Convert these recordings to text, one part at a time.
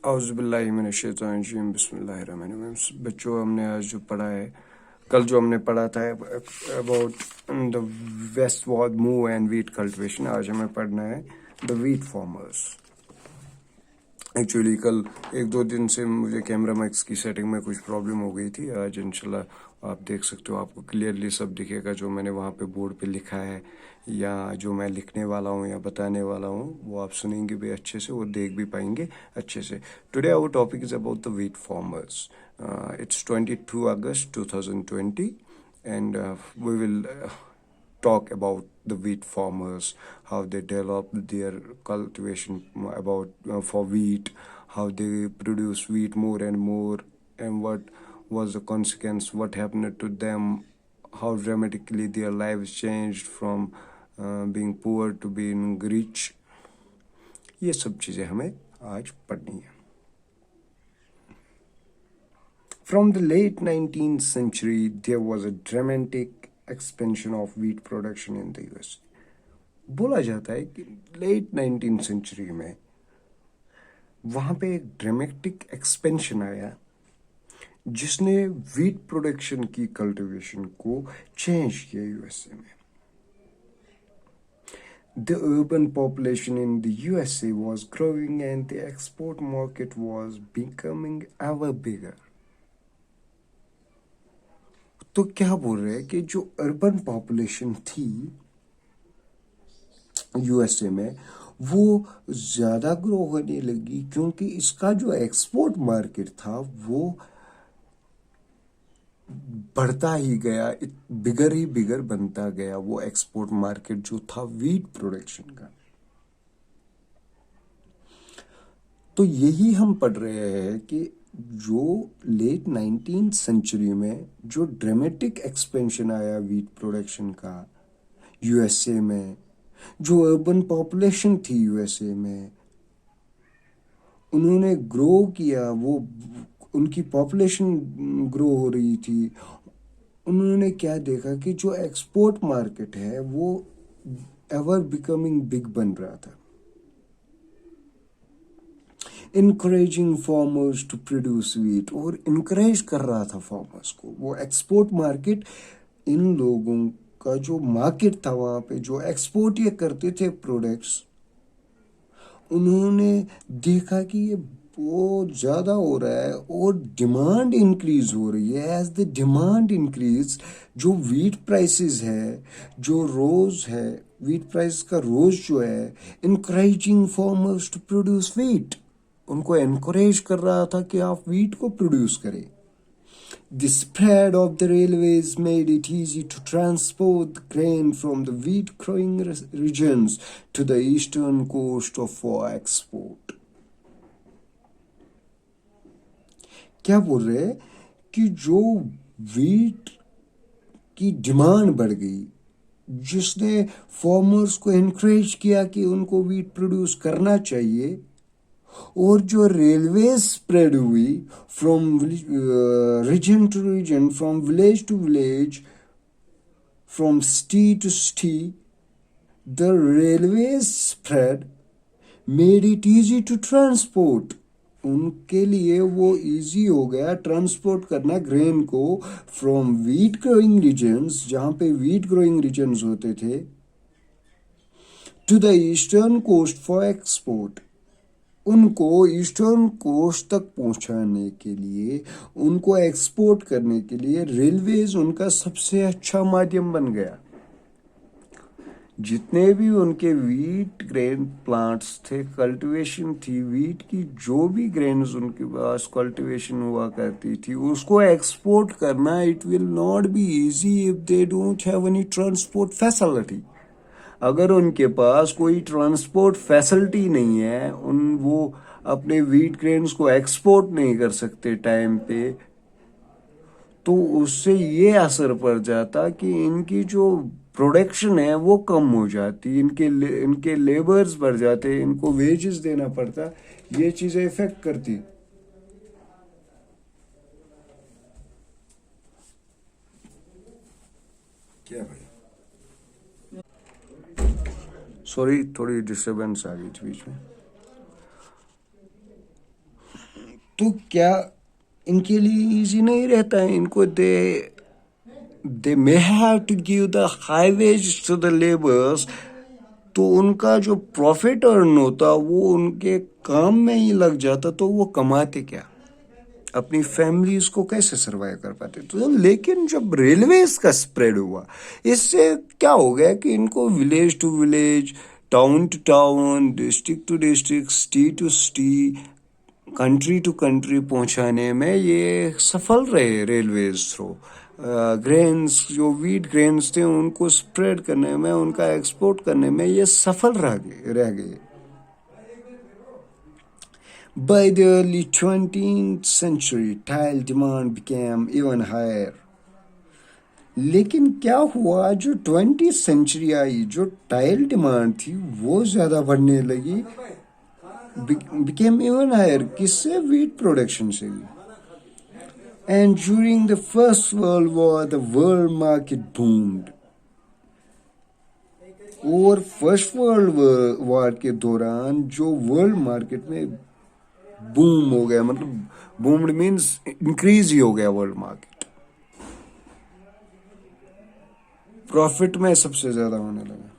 औज़ुबिल्लाहिमिनश्शैतानिर्रजीम बिस्मिल्लाहिर्रहमानिर्रहीम। बच्चों, हमने आज जो पढ़ा है, कल जो हमने पढ़ा था about the westward move and wheat cultivation, आज हमें पढ़ना है द वीट फार्मर्स। एक्चुअली कल एक दो दिन से मुझे कैमरा मैक्स की सेटिंग में कुछ प्रॉब्लम हो गई थी। आज इंशाल्लाह आप देख सकते हो, आपको क्लियरली सब दिखेगा जो मैंने वहाँ पे बोर्ड पे लिखा है या जो मैं लिखने वाला हूँ या बताने वाला हूँ, वो आप सुनेंगे भी अच्छे से और देख भी पाएंगे अच्छे से। Today our topic is about the wheat farmers. It's 22 August 2020 and we will talk about the wheat farmers, how they develop their cultivation about for wheat, how they produce wheat more and more, and what was the consequence, what happened to them, how dramatically their lives changed from being poor to being rich. ये सब चीज़ें हमें आज पढ़नी है। From the late 19th century, there was a dramatic expansion of wheat production in the US. बोला जाता है कि लेट 19th सेंचुरी में वहाँ पे एक ड्रामेटिक एक्सपेंशन आया जिसने वीट प्रोडक्शन की कल्टीवेशन को चेंज किया यूएसए में। The urban population in the USA was growing and the export market was becoming ever bigger. तो क्या बोल रहे हैं कि जो अर्बन पॉपुलेशन थी यूएसए में वो ज़्यादा ग्रो होने लगी क्योंकि इसका जो एक्सपोर्ट मार्केट था वो बढ़ता ही गया, बिगर ही बिगर बनता गया। वो एक्सपोर्ट मार्केट जो था वीट प्रोडक्शन का, तो यही हम पढ़ रहे हैं कि जो लेट 19th सेंचुरी में जो ड्रामेटिक एक्सपेंशन आया वीट प्रोडक्शन का यूएसए में, जो अर्बन पॉपुलेशन थी यूएसए में, उन्होंने ग्रो किया, वो उनकी पॉपुलेशन ग्रो हो रही थी। उन्होंने क्या देखा कि जो एक्सपोर्ट मार्केट है वो एवर बिकमिंग बिग बन रहा था। Encouraging farmers to produce wheat, और इनकरेज कर रहा था फार्मर्स को। वो एक्सपोर्ट मार्केट, इन लोगों का जो मार्केट था वहाँ पे जो एक्सपोर्ट ये करते थे प्रोडक्ट्स, उन्होंने देखा कि ये बहुत ज़्यादा हो रहा है और डिमांड इंक्रीज हो रही है। एज द डिमांड इंक्रीज, जो वीट प्राइसेस है, जो रोज है, वीट प्राइस का रोज जो है, encouraging farmers to produce wheat, उनको एनकरेज कर रहा था कि आप वीट को प्रोड्यूस करें। The spread of the railways made it easy to transport the grain from the wheat growing regions to the eastern coast for export. क्या बोल रहे हैं कि जो वीट की डिमांड बढ़ गई, जिसने फार्मर्स को एनकरेज किया कि उनको वीट प्रोड्यूस करना चाहिए, और जो रेलवे स्प्रेड हुई from region to region, from village to village, from city to city, the railway spread made it easy to transport. उनके लिए वो इजी हो गया ट्रांसपोर्ट करना ग्रेन को फ्रॉम वीट ग्रोइंग रीजन्स, जहाँ पे वीट ग्रोइंग रीजन्स होते थे, to the eastern coast for export. उनको ईस्टर्न कोस्ट तक पहुंचाने के लिए, उनको एक्सपोर्ट करने के लिए रेलवेज उनका सबसे अच्छा माध्यम बन गया। जितने भी उनके वीट ग्रेन प्लांट्स थे, कल्टीवेशन थी वीट की, जो भी ग्रेन्स उनके पास कल्टीवेशन हुआ करती थी, उसको एक्सपोर्ट करना it will not be easy if they don't have any transport facility. अगर उनके पास कोई ट्रांसपोर्ट फैसिलिटी नहीं है, वो अपने वीट ग्रेन्स को एक्सपोर्ट नहीं कर सकते टाइम पे, तो उससे ये असर पड़ जाता कि इनकी जो प्रोडक्शन है वो कम हो जाती, इनके लेबर्स बढ़ जाते, इनको वेजेस देना पड़ता, ये चीज़ें इफेक्ट करती। क्या भाई, सॉरी थोड़ी डिस्टर्बेंस आ गई थी बीच में। तो क्या इनके लिए इजी नहीं रहता है? इनको they may have to give the high wage to the labours, तो उनका जो प्रॉफिट अर्न होता वो उनके काम में ही लग जाता, तो वो कमाते क्या? अपनी फैमिलीज को कैसे सर्वाइव कर पाते? तो लेकिन जब रेलवेज का स्प्रेड हुआ, इससे क्या हो गया कि इनको village to village, town to town, district to district, city to city, country to country पहुंचाने में ये सफल रहे रेलवेज थ्रू। ग्रेन्स, जो वीट ग्रेन्स थे, उनको स्प्रेड करने में, उनका एक्सपोर्ट करने में ये सफल रह गए। By the early 20th century, tile demand became even higher. लेकिन क्या हुआ, जो 20th सेंचुरी आई, जो टाइल डिमांड थी वो ज़्यादा बढ़ने लगी, became even higher। किससे? वीट प्रोडक्शन से भी। And during the First World War, the world market boomed। और फर्स्ट वर्ल्ड वॉर के दौरान जो वर्ल्ड मार्केट में बूम हो गया, मतलब बूम्ड मीन्स इंक्रीज ही हो गया वर्ल्ड मार्केट, प्रॉफिट में सबसे ज्यादा होने लगा।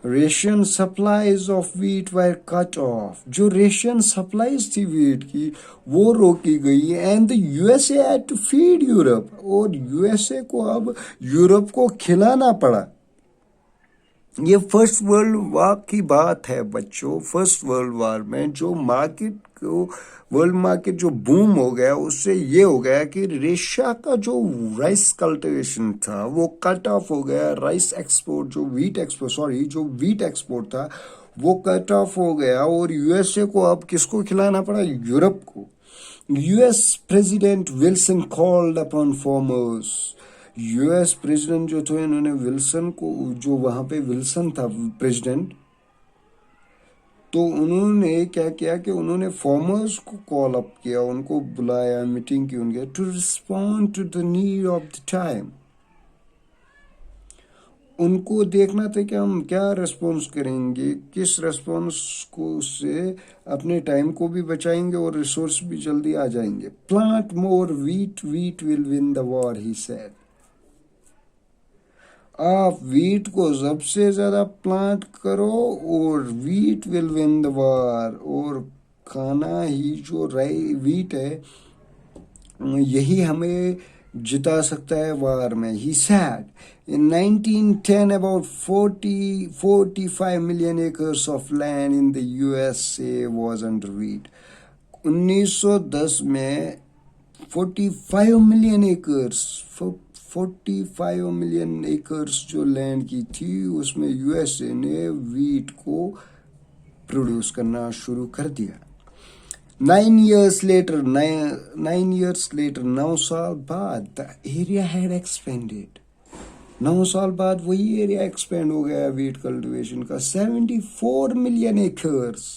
Russian supplies of wheat were cut off. जो रेशियन सप्लाईज थी वीट की वो रोकी गई, and the USA had to feed Europe. और यूएसए को अब यूरोप को खिलाना पड़ा। ये फर्स्ट वर्ल्ड वॉर की बात है बच्चों। फर्स्ट वर्ल्ड वॉर में जो मार्केट को, वर्ल्ड मार्केट जो बूम हो गया, उससे ये हो गया कि रशिया का जो राइस कल्टीवेशन था वो कट ऑफ हो गया। राइस एक्सपोर्ट, जो वीट एक्सपोर्ट था वो कट ऑफ हो गया। और यूएसए को अब किसको खिलाना पड़ा? यूरोप को। US president Wilson called upon farmers. US president जो थे, इन्होंने विल्सन को, जो वहां पे विल्सन था प्रेसिडेंट, तो उन्होंने क्या किया कि उन्होंने फार्मर्स को कॉल अप किया, उनको बुलाया, मीटिंग की उनके, to respond to the need of the time. उनको देखना था कि हम क्या रिस्पॉन्स करेंगे, किस रिस्पॉन्स को से अपने टाइम को भी बचाएंगे और रिसोर्स भी जल्दी आ जाएंगे। Plant more wheat, wheat will win the war, he said. आप वीट को सबसे ज्यादा प्लांट करो और wheat will win the war. और खाना ही जो वीट है, यही हमें जिता सकता है वार में, he said. In 1910 about 45 million acres of land in the USA was under wheat. 1910 में 45 मिलियन एकर्स, 45 मिलियन एकर्स जो लैंड की थी, उसमें यूएसए ने वीट को प्रोड्यूस करना शुरू कर दिया। 9 years later, 9 साल बाद, द एरिया हैड एक्सपेंडेड। 9 साल बाद वही एरिया एक्सपेंड हो गया वीट कल्टीवेशन का, 74 मिलियन एकर्स।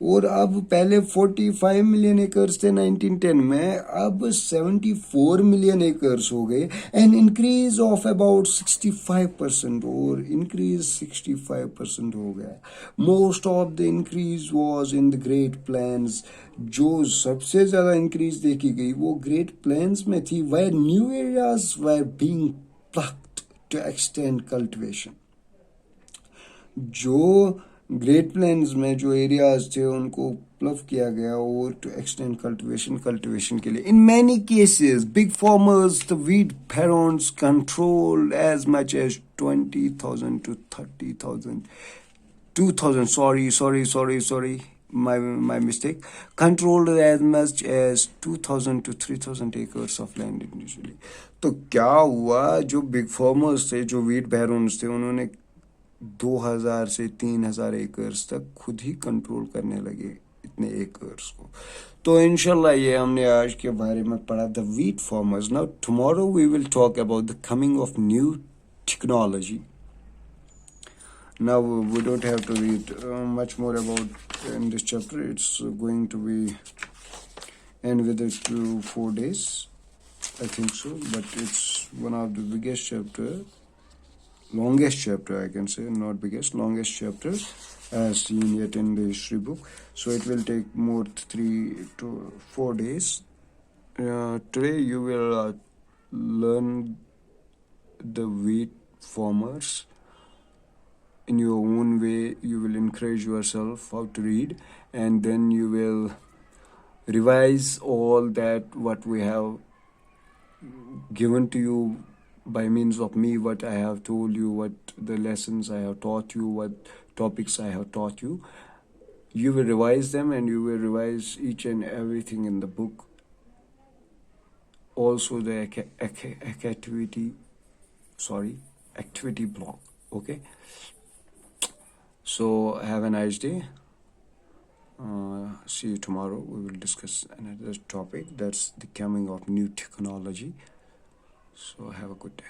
और अब पहले 45 मिलियन एकर्स थे 1910 में, अब 74 मिलियन एकर्स हो गए। एन इंक्रीज ऑफ अबाउट 65%, और इंक्रीज 65% हो गया। Most of the increase was in the great plains. जो सबसे ज्यादा इंक्रीज देखी गई वो ग्रेट प्लेन्स में थी, where new areas were being plucked to extend cultivation. जो ग्रेट प्लेन्स में जो एरियाज थे उनको प्लव किया गया और टू एक्सटेंड कल्टीवेशन के लिए। In many cases big farmers, the wheat barons controlled as much as 20,000 to 30,000, 2,000, sorry, my mistake, controlled as much as 2,000 to 3,000 acres of land individually। तो क्या हुआ, जो बिग फार्मर्स थे, जो वीट बैरोन्स थे, उन्होंने 2,000 से 3,000 एकर्स तक खुद ही कंट्रोल करने लगे, इतने एकर्स को। तो इंशाल्लाह ये हमने आज के बारे में पढ़ा, the wheat farmers. Now tomorrow we will talk about the coming of new technology. Now we don't have to read much more about in this chapter. It's going to be end within 2-4 days, I think so. But it's one of the biggest chapter. longest chapter, I can say, not biggest, longest chapter as seen yet in the history book. So it will take more 3 to 4 days. Today you will learn the wheat farmers in your own way. You will encourage yourself how to read, and then you will revise all that what we have given to you by means of me, what I have told you, what the lessons I have taught you, what topics I have taught you. You will revise them, and you will revise each and everything in the book. Also the activity block. Okay, so have a nice day. See you tomorrow. We will discuss another topic, that's the coming of new technology. So have a good day.